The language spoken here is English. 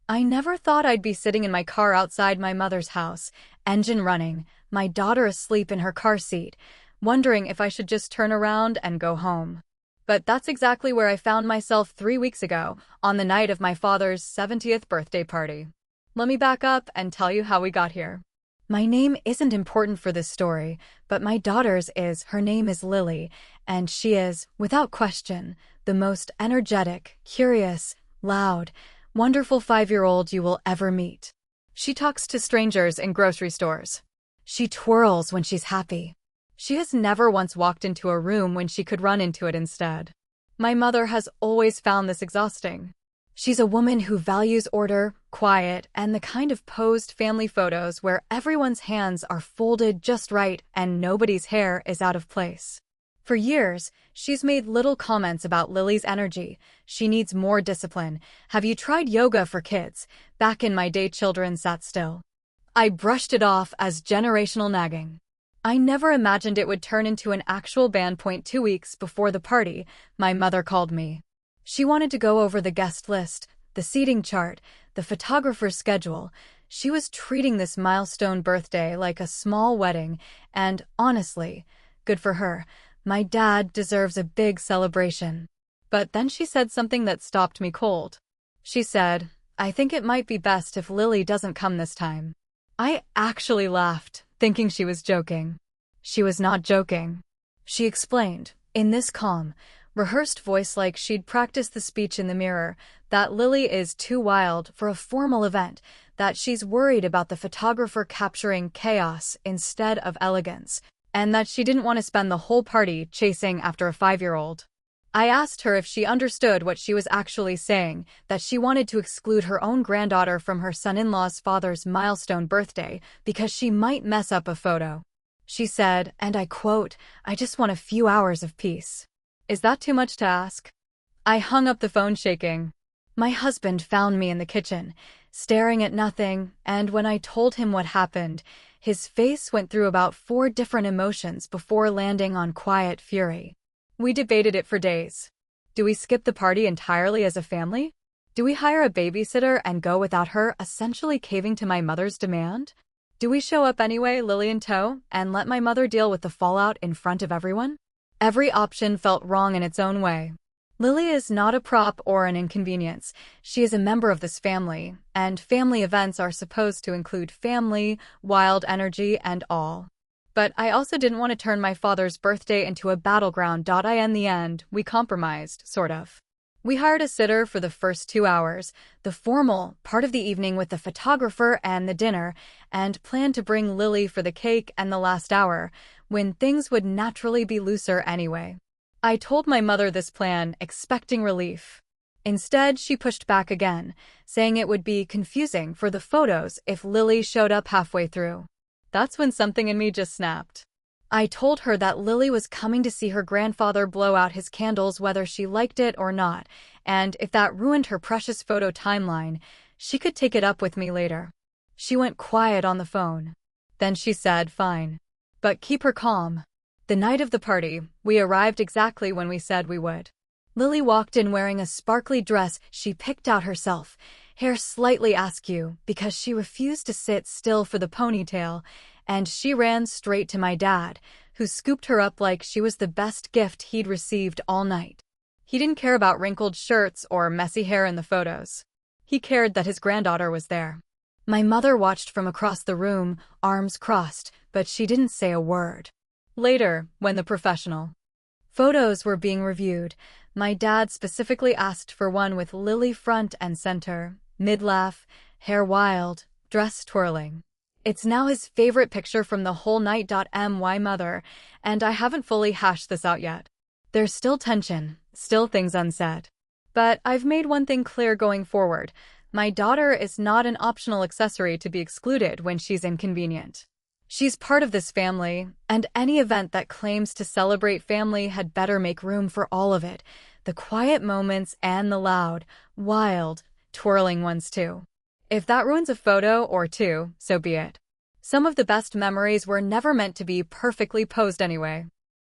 I never thought I'd be sitting in my car outside my mother's house, engine running, my daughter asleep in her car seat, wondering if I should just turn around and go home. But that's exactly where I found myself 3 weeks ago, on the night of my father's 70th birthday party. Let me back up and tell you how we got here. My name isn't important for this story, but my daughter's is. Her name is Lily, and she is, without question, the most energetic, curious, loud, wonderful 5-year-old you will ever meet. She talks to strangers in grocery stores. She twirls when she's happy. She has never once walked into a room when she could run into it instead. My mother has always found this exhausting. She's a woman who values order, quiet, and the kind of posed family photos where everyone's hands are folded just right and nobody's hair is out of place. For years, she's made little comments about Lily's energy. She needs more discipline. Have you tried yoga for kids? Back in my day, children sat still. I brushed it off as generational nagging. I never imagined it would turn into an actual ban. 2 weeks before the party, my mother called me. She wanted to go over the guest list, the seating chart, the photographer's schedule. She was treating this milestone birthday like a small wedding, and honestly, good for her. My dad deserves a big celebration. But then she said something that stopped me cold. She said, "I think it might be best if Lily doesn't come this time." I actually laughed, thinking she was joking. She was not joking. She explained, in this calm, rehearsed voice like she'd practiced the speech in the mirror, that Lily is too wild for a formal event, that she's worried about the photographer capturing chaos instead of elegance, and that she didn't want to spend the whole party chasing after a 5-year-old. I asked her if she understood what she was actually saying, that she wanted to exclude her own granddaughter from her son-in-law's father's milestone birthday because she might mess up a photo. She said, and I quote, "I just want a few hours of peace." Is that too much to ask? I hung up the phone shaking. My husband found me in the kitchen, staring at nothing, and when I told him what happened, his face went through about 4 different emotions before landing on quiet fury. We debated it for days. Do we skip the party entirely as a family? Do we hire a babysitter and go without her, essentially caving to my mother's demand? Do we show up anyway, Lily in tow, and let my mother deal with the fallout in front of everyone? Every option felt wrong in its own way. Lily is not a prop or an inconvenience. She is a member of this family, and family events are supposed to include family, wild energy, and all. But I also didn't want to turn my father's birthday into a battleground. In the end, we compromised, sort of. We hired a sitter for the first 2 hours, the formal part of the evening with the photographer and the dinner, and planned to bring Lily for the cake and the last hour, when things would naturally be looser anyway. I told my mother this plan, expecting relief. Instead, she pushed back again, saying it would be confusing for the photos if Lily showed up halfway through. That's when something in me just snapped. I told her that Lily was coming to see her grandfather blow out his candles whether she liked it or not, and if that ruined her precious photo timeline, she could take it up with me later. She went quiet on the phone. Then she said, "Fine. But keep her calm." The night of the party, we arrived exactly when we said we would. Lily walked in wearing a sparkly dress she picked out herself, hair slightly askew because she refused to sit still for the ponytail, and she ran straight to my dad, who scooped her up like she was the best gift he'd received all night. He didn't care about wrinkled shirts or messy hair in the photos. He cared that his granddaughter was there. My mother watched from across the room, arms crossed, but she didn't say a word. Later, when the professional photos were being reviewed, my dad specifically asked for one with Lily front and center, mid-laugh, hair wild, dress twirling. It's now his favorite picture from the whole night. My mother, and I haven't fully hashed this out yet. There's still tension, still things unsaid. But I've made one thing clear going forward. My daughter is not an optional accessory to be excluded when she's inconvenient. She's part of this family, and any event that claims to celebrate family had better make room for all of it, the quiet moments and the loud, wild, twirling ones too. If that ruins a photo or two, so be it. Some of the best memories were never meant to be perfectly posed anyway.